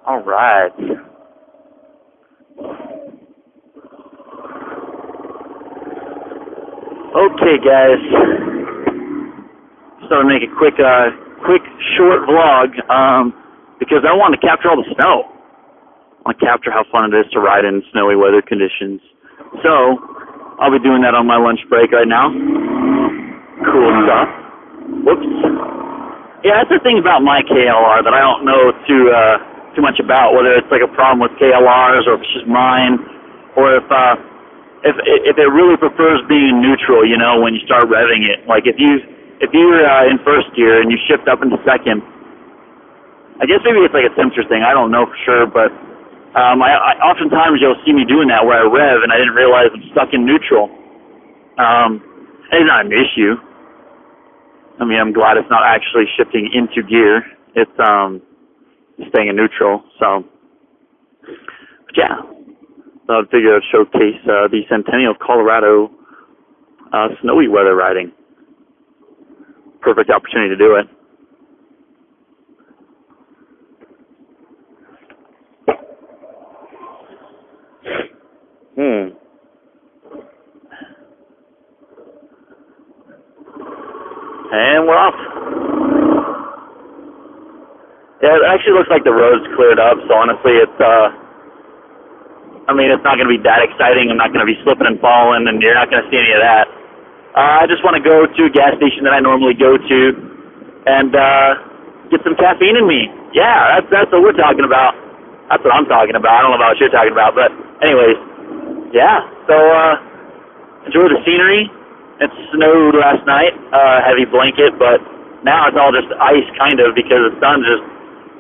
All right. Okay, guys. So to make a quick, short vlog, because I want to capture all the snow. I want to capture how fun it is to ride in snowy weather conditions. So I'll be doing that on my lunch break right now. Cool stuff. Whoops. Yeah, that's the thing about my KLR that I don't know too much about, whether it's like a problem with KLRs or if it's just mine, or if it really prefers being neutral, you know, when you start revving it. Like if you're in first gear and you shift up into second, I guess maybe it's like a sensor thing. I don't know for sure, but I oftentimes you'll see me doing that where I rev and I didn't realize I'm stuck in neutral. It's not an issue. I mean, I'm glad it's not actually shifting into gear. It's staying in neutral. So, but yeah. So I figured I'd showcase the Centennial of Colorado snowy weather riding. Perfect opportunity to do it. And we're off. Yeah, it actually looks like the road's cleared up, so honestly it's it's not going to be that exciting. I'm not going to be slipping and falling, and you're not going to see any of that. I just want to go to a gas station that I normally go to and get some caffeine in me. Yeah, that's what we're talking about. That's what I'm talking about. I don't know about what you're talking about, but anyways, yeah. So enjoy the scenery. It snowed last night, heavy blanket, but now it's all just ice kind of because the sun's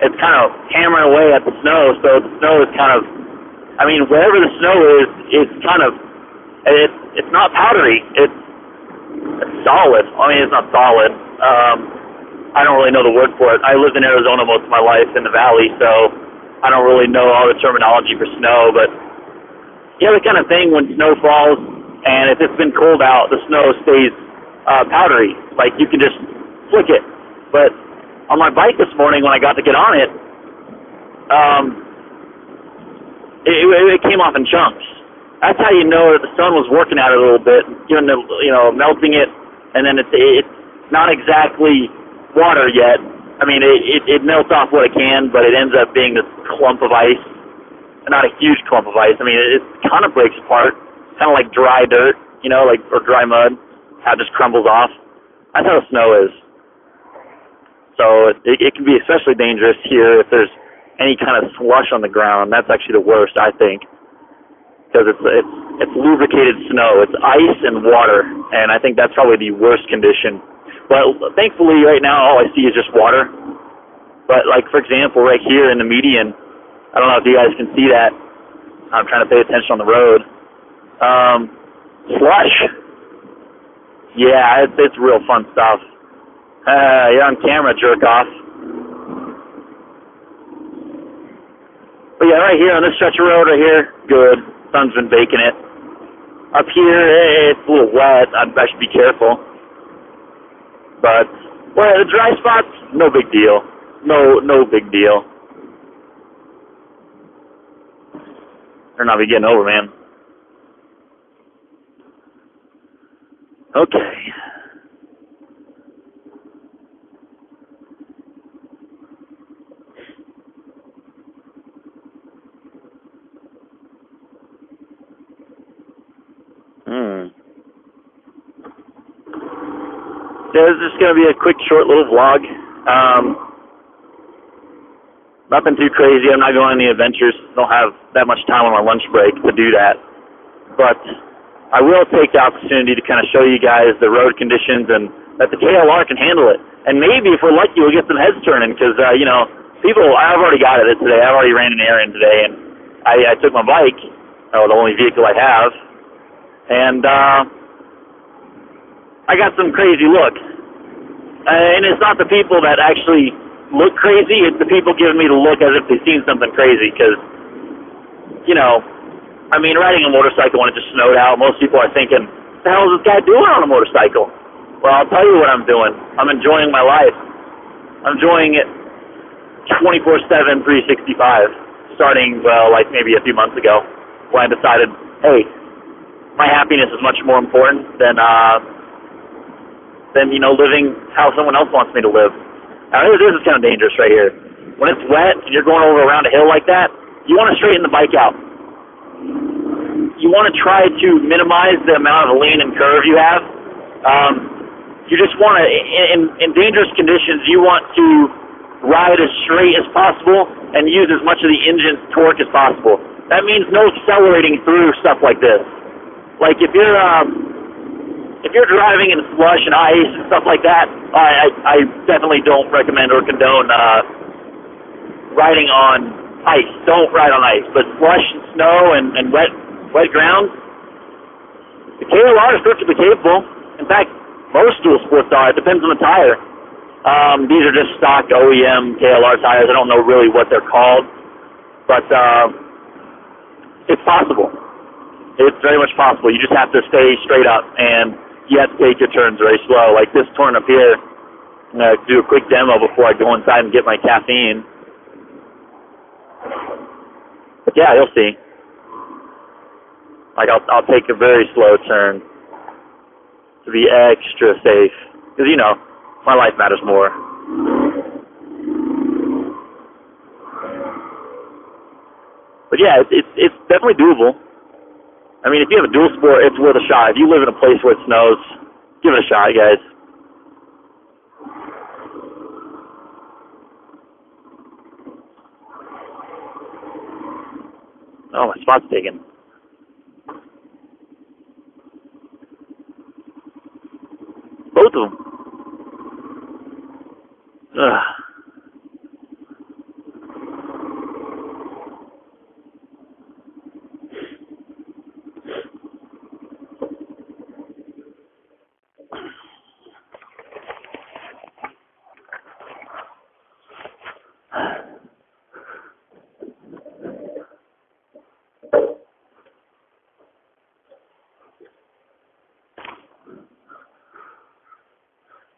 it's kind of hammering away at the snow, so the snow is kind of, wherever the snow is, it's kind of, it's not powdery, it's solid. It's not solid. I don't really know the word for it. I lived in Arizona most of my life in the valley, so I don't really know all the terminology for snow, but yeah, the kind of thing when snow falls, and if it's been cold out, the snow stays powdery. Like, you can just flick it. But on my bike this morning, when I got to get on it, it came off in chunks. That's how you know that the sun was working at it a little bit, melting it, and then it's not exactly water yet. It melts off what it can, but it ends up being this clump of ice. Not a huge clump of ice. It kind of breaks apart. Kind of like dry dirt, or dry mud, how it just crumbles off. That's how the snow is. So it can be especially dangerous here if there's any kind of slush on the ground. That's actually the worst, I think, because it's lubricated snow. It's ice and water, and I think that's probably the worst condition. But thankfully, right now, all I see is just water. But like, for example, right here in the median, I don't know if you guys can see that. I'm trying to pay attention on the road. Slush. Yeah, it's real fun stuff. You're on camera, jerk off. But yeah, right here on this stretch of road right here, good. Sun's been baking it. Up here, it's a little wet. I should be careful. But, well, the dry spots, no big deal. No big deal. They're not be getting over, man. Okay. Yeah, this is just going to be a quick, short little vlog. Nothing too crazy. I'm not going on any adventures. Don't have that much time on my lunch break to do that. But I will take the opportunity to kind of show you guys the road conditions and that the KLR can handle it. And maybe if we're lucky, we'll get some heads turning because, people, I've already got it today. I've already ran an errand today, and I took my bike, the only vehicle I have, and I got some crazy looks. And it's not the people that actually look crazy, it's the people giving me the look as if they've seen something crazy because, riding a motorcycle when it just snowed out, most people are thinking, what the hell is this guy doing on a motorcycle? Well, I'll tell you what I'm doing. I'm enjoying my life. I'm enjoying it, 24/7, 365, starting, well, like maybe a few months ago, when I decided, hey, my happiness is much more important than living how someone else wants me to live. Now, this is kind of dangerous right here. When it's wet and you're going over around a hill like that, you want to straighten the bike out. You want to try to minimize the amount of lean and curve you have. You just want to, in dangerous conditions, you want to ride as straight as possible and use as much of the engine's torque as possible. That means no accelerating through stuff like this. Like if you're driving in slush and ice and stuff like that, I definitely don't recommend or condone riding on ice. Don't ride on ice. But slush and snow and wet ground, the KLR is perfectly capable. In fact, most dual sports are. It depends on the tire. These are just stock OEM KLR tires. I don't know really what they're called, but it's possible. It's very much possible. You just have to stay straight up, and you have to take your turns very slow. Like this turn up here, I'm going to do a quick demo before I go inside and get my caffeine. But yeah, you'll see. Like I'll take a very slow turn to be extra safe, because my life matters more. But yeah, it's definitely doable. I mean, if you have a dual sport, it's worth a shot. If you live in a place where it snows, give it a shot, guys. Oh, my spot's taken. Both of them. Ugh.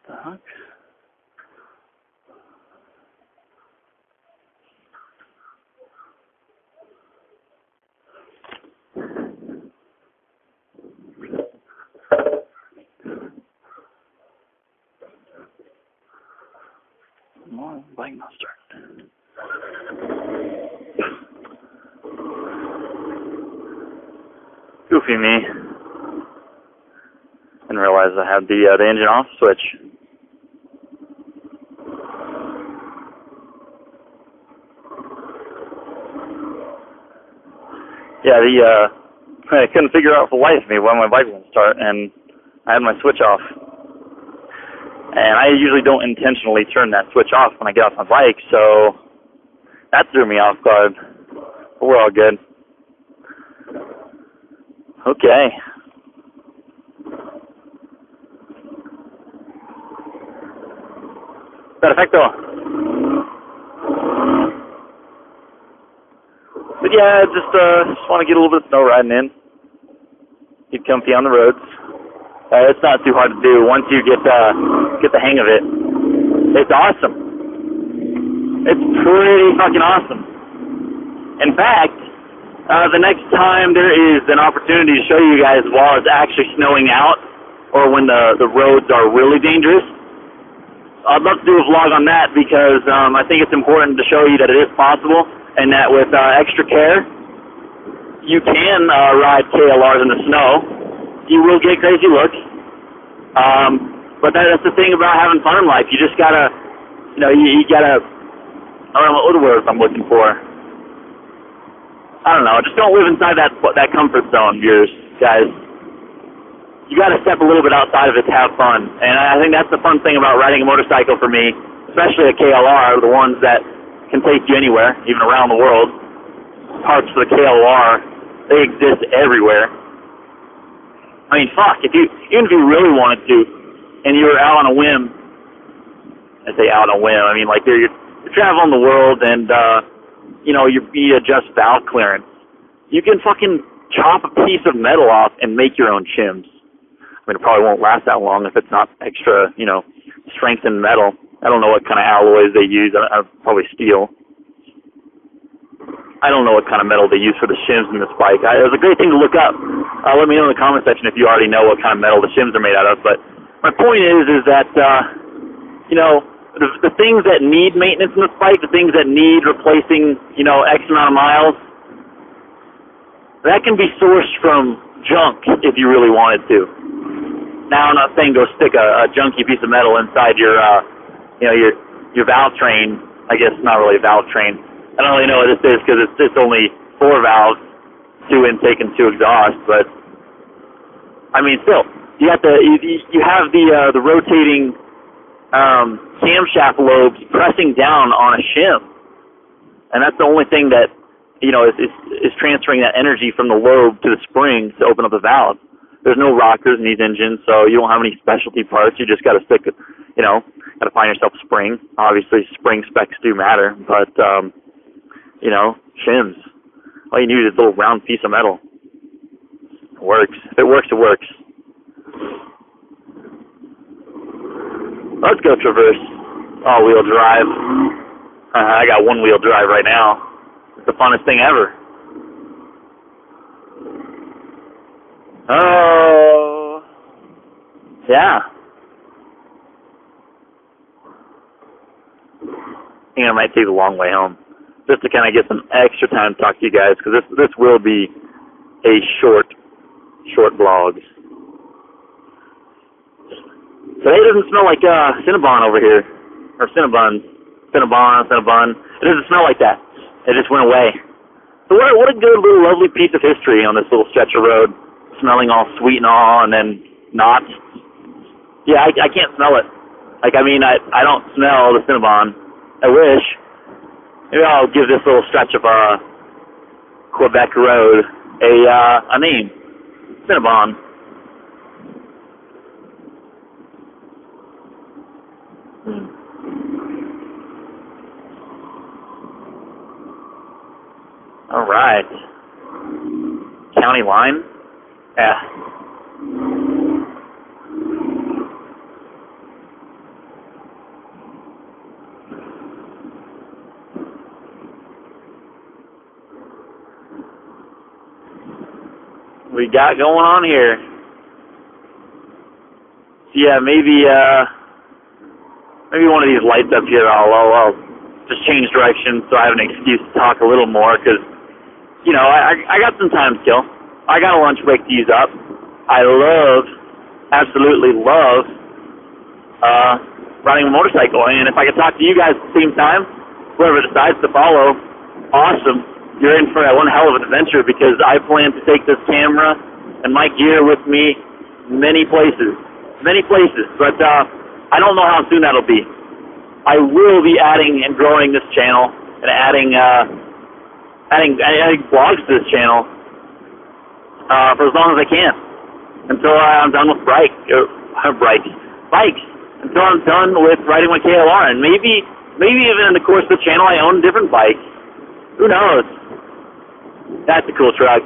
Fuck. Come on, bike not starting. Goofy me. Didn't realize I had the engine off switch. Yeah, I couldn't figure out for the life of me why my bike wouldn't start, and I had my switch off. And I usually don't intentionally turn that switch off when I get off my bike, so that threw me off guard. But we're all good. Okay. Perfecto. But yeah, just want to get a little bit of snow riding in. Get comfy on the roads. It's not too hard to do once you get the hang of it. It's awesome. It's pretty fucking awesome. In fact, the next time there is an opportunity to show you guys while it's actually snowing out or when the roads are really dangerous, I'd love to do a vlog on that because I think it's important to show you that it is possible and that with extra care, you can ride KLRs in the snow. You will get crazy looks. But that's the thing about having fun in life. You just gotta, you gotta, I don't know what words I'm looking for. I don't know. Just don't live inside that comfort zone of yours, guys. You gotta step a little bit outside of it to have fun. And I think that's the fun thing about riding a motorcycle for me, especially a KLR, the ones that can take you anywhere, even around the world. Parts for the KLR, they exist everywhere. I mean, fuck, even if you really wanted to, and you were out on a whim, I say out on a whim, I mean, like, you're traveling the world, and, you adjust valve clearance. You can fucking chop a piece of metal off and make your own shims. I mean, it probably won't last that long if it's not extra, strengthened metal. I don't know what kind of alloys they use. Probably steel. I don't know what kind of metal they use for the shims in this bike. It was a great thing to look up. Let me know in the comment section if you already know what kind of metal the shims are made out of. But my point is that, you know, the things that need maintenance in this bike, the things that need replacing, you know, X amount of miles, that can be sourced from junk if you really wanted to. Now, I'm not saying go stick a junky piece of metal inside your, you know, your valve train. I guess not really a valve train. I don't really know what this is because it's just only 4 valves, 2 intake and 2 exhaust. But I mean, still, you have the rotating camshaft lobes pressing down on a shim, and that's the only thing that, you know, is transferring that energy from the lobe to the spring to open up the valve. There's no rockers in these engines, so you don't have any specialty parts. You just got to stick, you know, got to find yourself a spring. Obviously, spring specs do matter, but you know, shims. All you need is a little round piece of metal. It works. If it works, it works. Let's go traverse. All-wheel drive. I got one-wheel drive right now. It's the funnest thing ever. Oh, yeah. I think I might take the long way home, just to kind of get some extra time to talk to you guys, because this will be a short vlog. Today doesn't smell like Cinnabon over here, or Cinnabon. It doesn't smell like that. It just went away. So what a good little lovely piece of history on this little stretch of road, smelling all sweet and all, and then not. Yeah, I can't smell it. Like, I mean, I don't smell the Cinnabon. I wish. Maybe I'll give this little stretch of Quebec Road a name. Cinnabon. All right. County line? Yeah. We got going on here. So yeah, maybe one of these lights up here, I'll just change direction so I have an excuse to talk a little more, because, you know, I got some time still. I got a lunch break to use up. I absolutely love riding a motorcycle, and if I could talk to you guys at the same time, whoever decides to follow, awesome. You're in for one hell of an adventure, because I plan to take this camera and my gear with me many places, but I don't know how soon that'll be. I will be adding and growing this channel and adding vlogs to this channel for as long as I can, until I'm done with bikes, until I'm done with riding my KLR, and maybe even in the course of the channel I own different bikes. Who knows? That's a cool truck.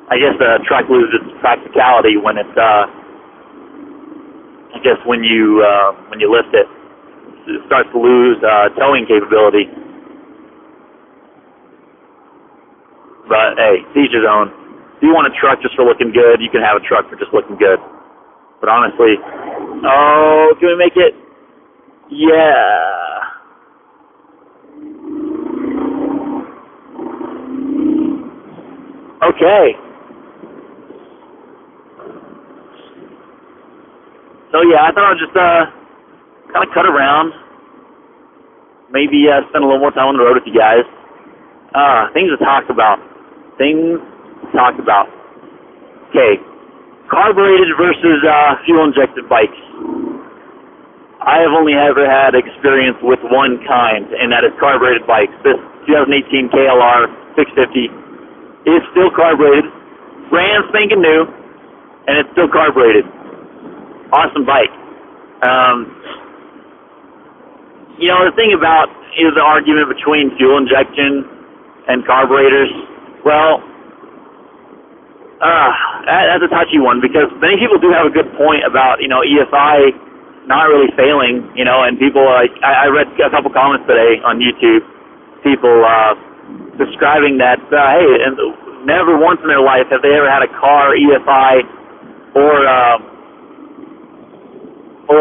I guess the truck loses its practicality when it's when you lift it. It starts to lose towing capability. But hey, each his own. If you want a truck just for looking good, you can have a truck for just looking good. But honestly, oh, can we make it? Yeah. Okay. So yeah, I thought I'd just kind of cut around. Maybe spend a little more time on the road with you guys. Things to talk about. Okay. Carbureted versus fuel-injected bikes. I have only ever had experience with one kind, and that is carbureted bikes. This 2018 KLR 650 is still carbureted, brand spanking new, and it's still carbureted. Awesome bike. You know, the thing about is the argument between fuel injection and carburetors. Well, That's a touchy one because many people do have a good point about, EFI not really failing, and people, I read a couple comments today on YouTube, people describing that, hey, and never once in their life have they ever had a car EFI or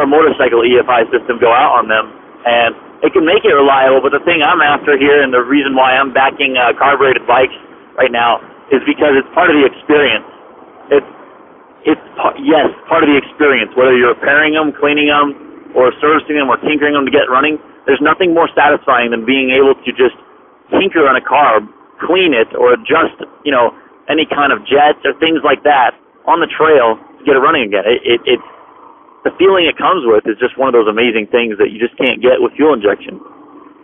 a motorcycle EFI system go out on them, and it can make it reliable, but the thing I'm after here and the reason why I'm backing carbureted bikes right now is because it's part of the experience. Yes, part of the experience, whether you're repairing them, cleaning them, or servicing them, or tinkering them to get running. There's nothing more satisfying than being able to just tinker on a car, clean it, or adjust, any kind of jets or things like that on the trail to get it running again. It's the feeling it comes with is just one of those amazing things that you just can't get with fuel injection.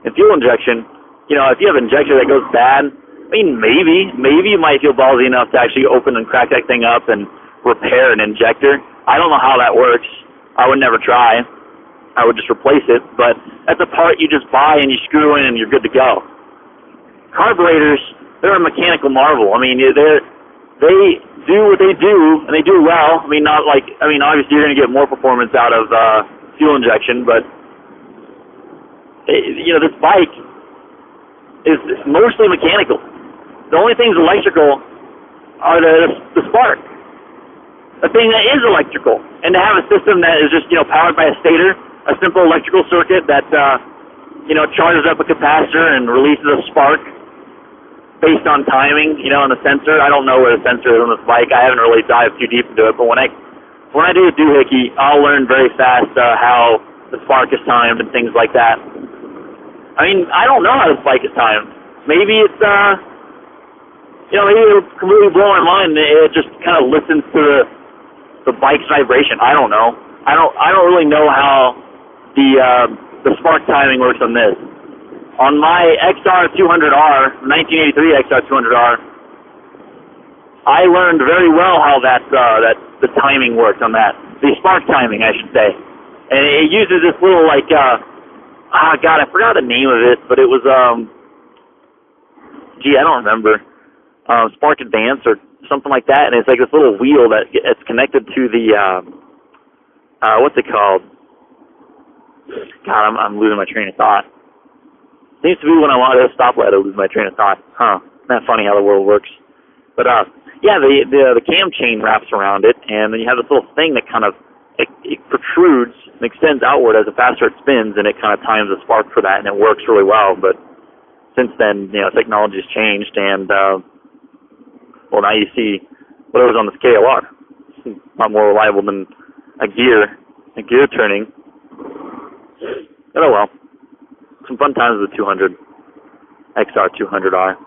And fuel injection, if you have an injector that goes bad, I mean, maybe you might feel ballsy enough to actually open and crack that thing up and repair an injector. I don't know how that works. I would never try. I would just replace it. But that's a part you just buy and you screw in and you're good to go. Carburetors, they're a mechanical marvel. I mean, they do what they do, and they do well. I mean, obviously you're going to get more performance out of fuel injection, but this bike is mostly mechanical. The only things electrical are the spark. The thing that is electrical, and to have a system that is just powered by a stator, a simple electrical circuit that charges up a capacitor and releases a spark based on timing, on the sensor. I don't know where the sensor is on this bike. I haven't really dived too deep into it, but when I do a doohickey, I'll learn very fast how the spark is timed and things like that. I mean, I don't know how this bike is timed. Maybe it's maybe it'll completely blow my mind. It just kind of listens to the bike's vibration. I don't know. I don't really know how the spark timing works on this. On my XR200R, 1983 XR200R, I learned very well how that the timing works on that. The spark timing, I should say. And it uses this little I forgot the name of it, but it was I don't remember. Spark Advance or something like that, and it's like this little wheel that it's connected to the what's it called? God, I'm losing my train of thought. Seems to be when I want to stop at, I lose my train of thought. Huh? Isn't that funny how the world works? But the cam chain wraps around it, and then you have this little thing that kind of it protrudes and extends outward as the faster it spins, and it kind of times the spark for that, and it works really well. But since then, technology has changed, and now you see whatever's on this KLR. It's a lot more reliable than a gear turning. But oh well. Some fun times with the 200 XR200R.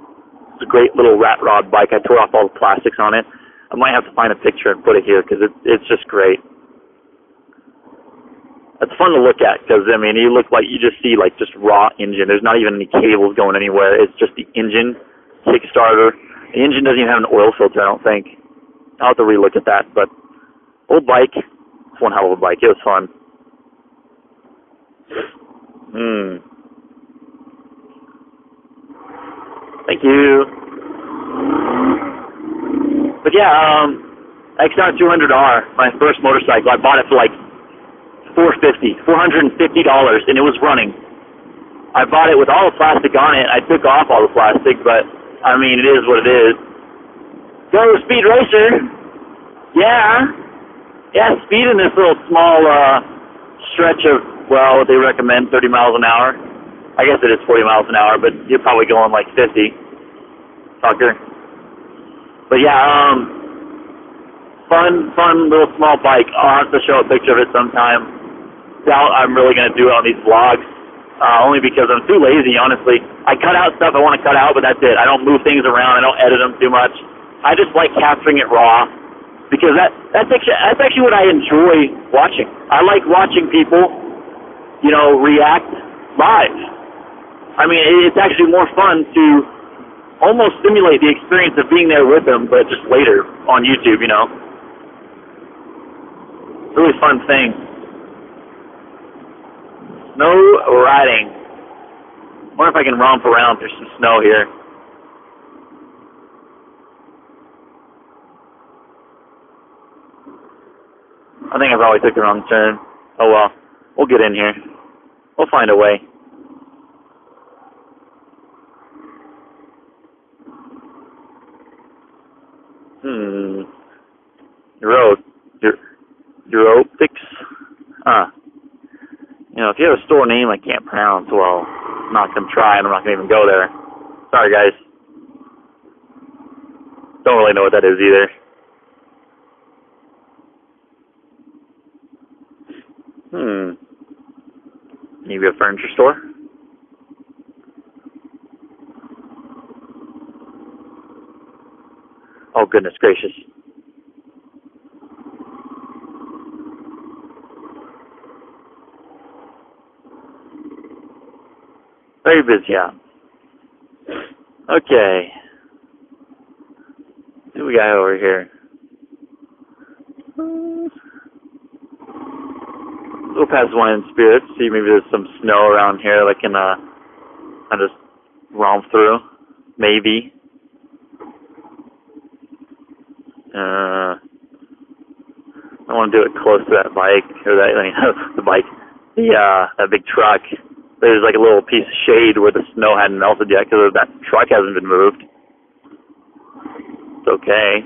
It's a great little rat rod bike. I tore off all the plastics on it. I might have to find a picture and put it here because it's just great. It's fun to look at because, you just see just raw engine. There's not even any cables going anywhere. It's just the engine, kickstarter. The engine doesn't even have an oil filter, I don't think. I'll have to relook at that, but old bike. It's one hell of a bike. It was fun. Thank you. But yeah, XR200R, my first motorcycle. I bought it for $450, and it was running. I bought it with all the plastic on it. I took off all the plastic, but it is what it is. Go Speed Racer. Yeah, speed in this little small stretch of what they recommend, 30 miles an hour. I guess it is 40 miles an hour, but you're probably going 50. Fucker. But yeah, fun little small bike. I'll have to show a picture of it sometime. Doubt I'm really going to do it on these vlogs, only because I'm too lazy, honestly. I cut out stuff I want to cut out, but that's it. I don't move things around. I don't edit them too much. I just like capturing it raw, because that's actually what I enjoy watching. I like watching people, react live. It's actually more fun to almost simulate the experience of being there with them, but just later on YouTube, Really fun thing. Snow riding. Wonder if I can romp around. Through some snow here. think I probably took the wrong turn. Oh well, we'll get in here. We'll find a way. Europtics? You know, if you have a store name I can't pronounce, well, I'm not going to try and I'm not going to even go there. Sorry, guys. Don't really know what that is either. Maybe a furniture store? Oh, goodness gracious. Very busy, yeah. Okay. What do we got over here? We'll pass one in Spirit, see maybe there's some snow around here that can I just romp through. Maybe. I want to do it close to that bike, or that, I mean, the bike, that big truck. There's like a little piece of shade where the snow hadn't melted yet because that truck hasn't been moved. It's okay.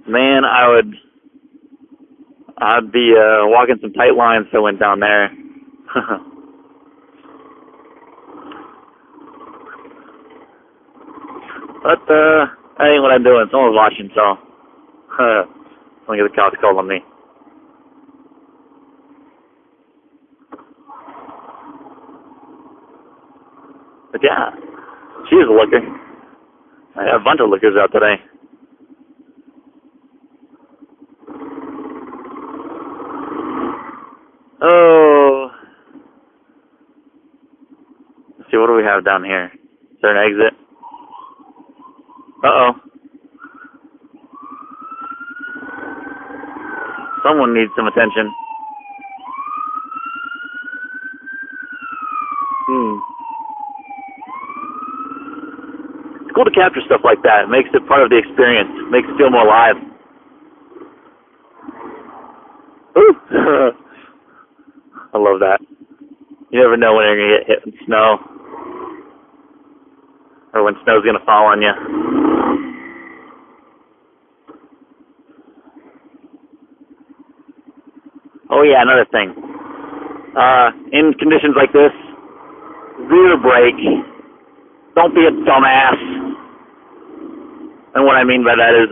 Man, I'd be walking some tight lines if I went down there. But that ain't what I'm doing. Someone's watching, so don't get the cops called on me. But yeah, she is a looker. I have a bunch of lookers out today. Oh. Let's see, what do we have down here? Is there an exit? Uh-oh. Someone needs some attention. It's cool to capture stuff like that. It makes it part of the experience. It makes it feel more alive. Ooh. I love that. You never know when you're going to get hit with snow. Or when snow's going to fall on you. Oh yeah, another thing. In conditions like this, rear brake. Don't be a dumbass. And what I mean by that is,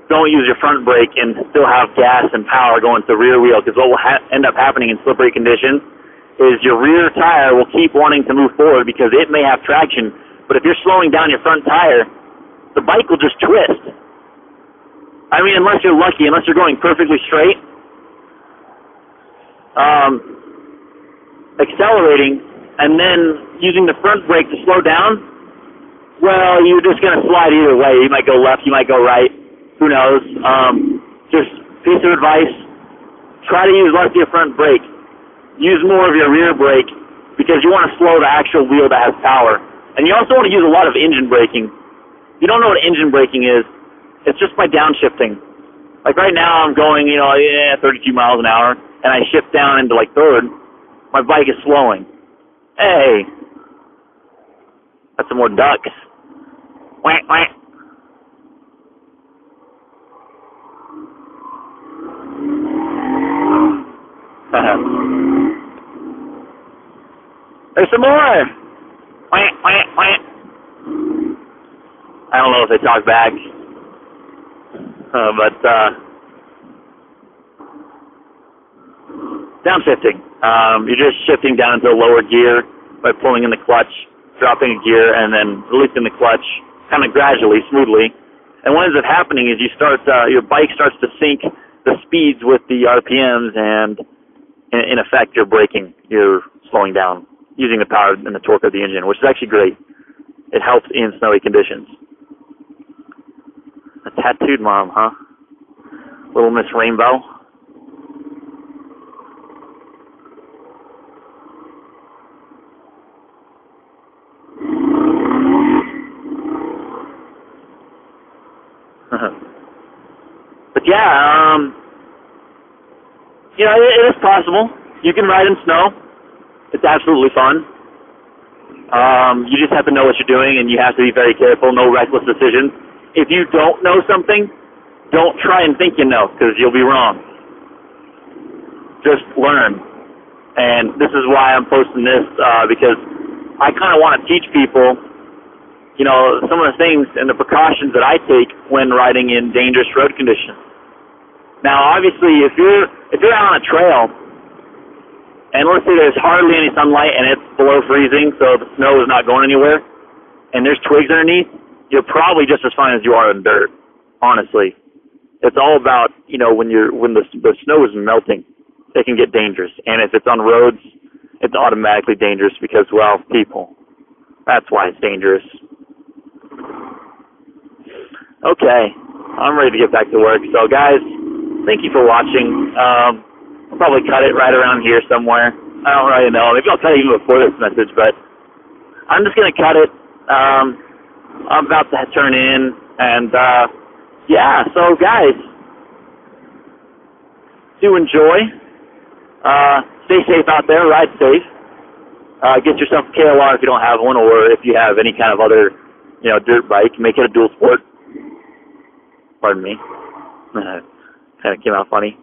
don't use your front brake and still have gas and power going to the rear wheel, because what will end up happening in slippery conditions is your rear tire will keep wanting to move forward because it may have traction, but if you're slowing down your front tire, the bike will just twist. I mean, unless you're lucky, unless you're going perfectly straight, accelerating and then using the front brake to slow down, well, you're just going to slide either way. You might go left, you might go right. Who knows? Just piece of advice, try to use less of your front brake. Use more of your rear brake because you want to slow the actual wheel that has power. And you also want to use a lot of engine braking. If you don't know what engine braking is, it's just by downshifting. Like right now I'm going, 32 miles an hour, and I shift down into like third. My bike is slowing. Hey, that's some more ducks. Whack, whack. There's some more. Whack, whack, whack. I don't know if they talk back, but downshifting. You're just shifting down into a lower gear by pulling in the clutch, dropping a gear, and then releasing the clutch kind of gradually, smoothly. And what ends up happening is your bike starts to sync the speeds with the RPMs, and in effect, you're braking. You're slowing down using the power and the torque of the engine, which is actually great. It helps in snowy conditions. A tattooed mom, huh? Little Miss Rainbow. yeah, it is possible. You can ride in snow. It's absolutely fun. You just have to know what you're doing, and you have to be very careful. No reckless decisions. If you don't know something, don't try and think you know, because you'll be wrong. Just learn. And this is why I'm posting this, because I kind of want to teach people, some of the things and the precautions that I take when riding in dangerous road conditions. Now, obviously, if you're out on a trail, and let's say there's hardly any sunlight and it's below freezing, so the snow is not going anywhere, and there's twigs underneath, you're probably just as fine as you are in dirt, honestly. It's all about, when the snow is melting, it can get dangerous. And if it's on roads, it's automatically dangerous because, well, people. That's why it's dangerous. Okay, I'm ready to get back to work. So, guys, thank you for watching. I'll probably cut it right around here somewhere. I don't really know. Maybe I'll cut it even before this message, but I'm just going to cut it. I'm about to turn in, and, yeah, so, guys, do enjoy. Stay safe out there. Ride safe. Get yourself a KLR if you don't have one, or if you have any kind of other, dirt bike. Make it a dual sport. Pardon me. Kind of came out funny.